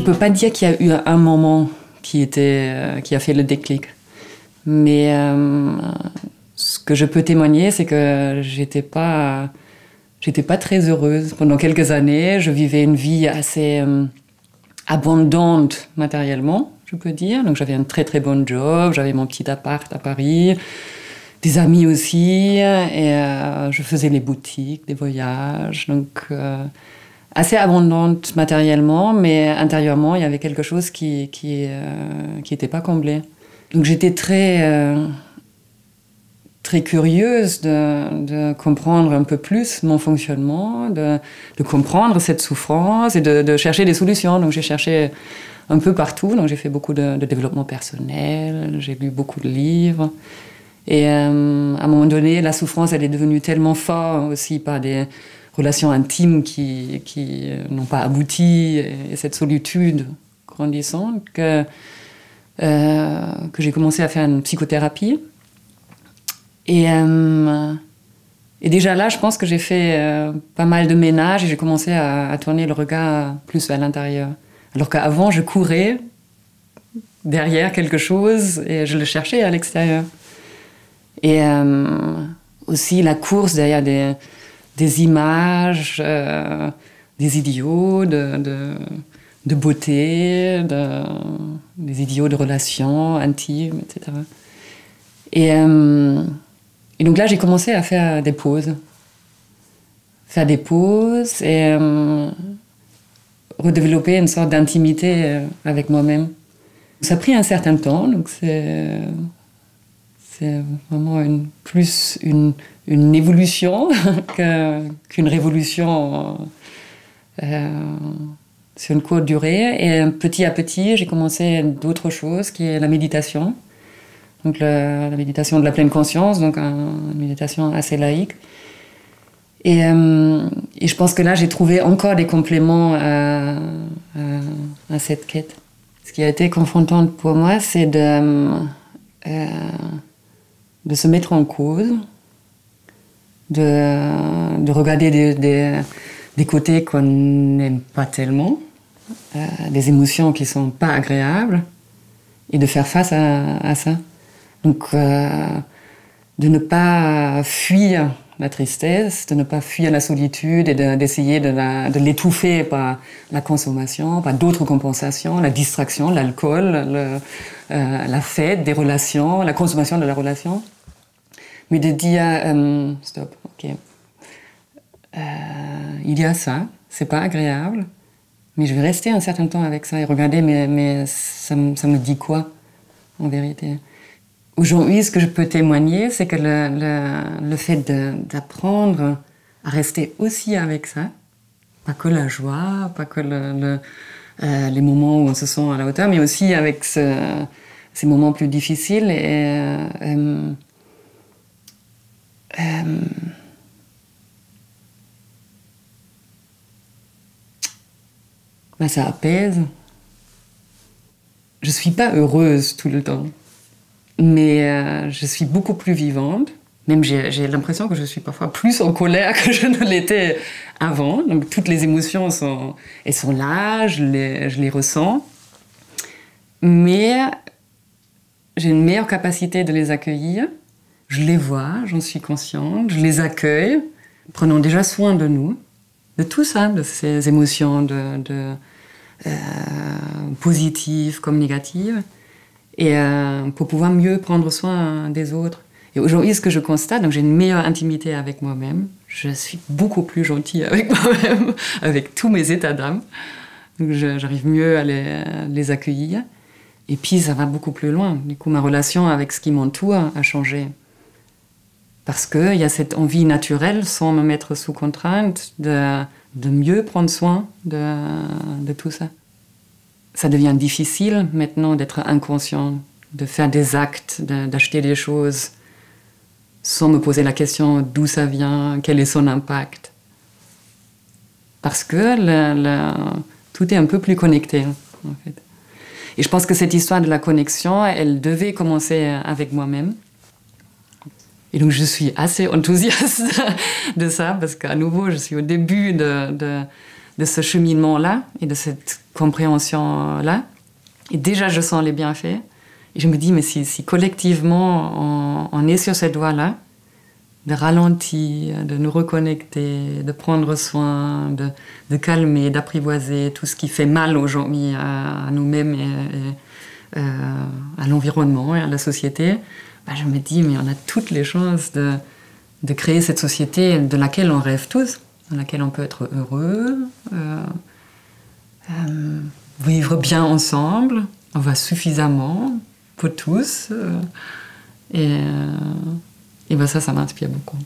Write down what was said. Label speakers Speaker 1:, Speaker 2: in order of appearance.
Speaker 1: peux pas dire qu'il y a eu un moment qui a fait le déclic. Mais ce que je peux témoigner, c'est que j'étais pas très heureuse. Pendant quelques années, je vivais une vie assez abondante matériellement, je peux dire. Donc j'avais un très très bon job, j'avais mon petit appart à Paris, des amis aussi, et je faisais les boutiques, des voyages. Donc assez abondante matériellement, mais intérieurement, il y avait quelque chose qui était pas comblé. Donc j'étais très curieuse de comprendre un peu plus mon fonctionnement, de comprendre cette souffrance et de chercher des solutions. Donc j'ai cherché un peu partout. Donc j'ai fait beaucoup de développement personnel, j'ai lu beaucoup de livres. Et à un moment donné, la souffrance, elle est devenue tellement forte aussi par des relations intimes qui n'ont pas abouti, et cette solitude grandissante que j'ai commencé à faire une psychothérapie. Et déjà là, je pense que j'ai fait pas mal de ménage et j'ai commencé à tourner le regard plus vers l'intérieur. Alors qu'avant, je courais derrière quelque chose et je le cherchais à l'extérieur. Et aussi la course derrière des images, des idéaux de beauté, des idéaux de relations intimes, etc. Et donc là, j'ai commencé à faire des pauses. Et redévelopper une sorte d'intimité avec moi-même. Ça a pris un certain temps, donc c'est vraiment plus une évolution qu'une révolution sur une courte durée. Et petit à petit, j'ai commencé d'autres choses, qui est la méditation. Donc la méditation de la pleine conscience, donc une méditation assez laïque. Et je pense que là, j'ai trouvé encore des compléments à cette quête. Ce qui a été confrontant pour moi, c'est de se mettre en cause, de regarder des côtés qu'on n'aime pas tellement, des émotions qui ne sont pas agréables, et de faire face à ça. Donc, de ne pas fuir la tristesse, de ne pas fuir la solitude et d'essayer de l'étouffer par la consommation, par d'autres compensations, la distraction, l'alcool, la fête des relations, la consommation de la relation. Mais de dire, stop, ok, il y a ça, c'est pas agréable, mais je vais rester un certain temps avec ça et regarder, mais ça me dit quoi, en vérité? Aujourd'hui, ce que je peux témoigner, c'est que le fait d'apprendre à rester aussi avec ça, pas que la joie, pas que les moments où on se sent à la hauteur, mais aussi avec ces moments plus difficiles. Ça apaise. Je suis pas heureuse tout le temps. Mais je suis beaucoup plus vivante. Même j'ai l'impression que je suis parfois plus en colère que je ne l'étais avant. Donc toutes les émotions sont là, je les ressens. Mais j'ai une meilleure capacité de les accueillir. Je les vois, j'en suis consciente, je les accueille. Prenons déjà soin de nous, de tout ça, de ces émotions positives comme négatives. Et pour pouvoir mieux prendre soin des autres. Et aujourd'hui, ce que je constate, donc j'ai une meilleure intimité avec moi-même. Je suis beaucoup plus gentille avec moi-même, avec tous mes états d'âme. Donc j'arrive mieux à les accueillir. Et puis ça va beaucoup plus loin. Du coup, ma relation avec ce qui m'entoure a changé. Parce qu'il y a cette envie naturelle, sans me mettre sous contrainte, de mieux prendre soin de tout ça. Ça devient difficile maintenant d'être inconscient, de faire des actes, d'acheter des choses sans me poser la question d'où ça vient, quel est son impact. Parce que tout est un peu plus connecté, en fait. Et je pense que cette histoire de la connexion, elle devait commencer avec moi-même. Et donc je suis assez enthousiaste de ça, parce qu'à nouveau, je suis au début de de ce cheminement-là et de cette compréhension-là. Et déjà, je sens les bienfaits. Et je me dis, mais si collectivement, on est sur cette voie-là, de ralentir, de nous reconnecter, de prendre soin, de calmer, d'apprivoiser tout ce qui fait mal aujourd'hui à nous-mêmes et à l'environnement et à la société, bah, je me dis, mais on a toutes les chances de créer cette société de laquelle on rêve tous, dans laquelle on peut être heureux, vivre bien ensemble, on va suffisamment pour tous. Et ben ça m'inspire beaucoup.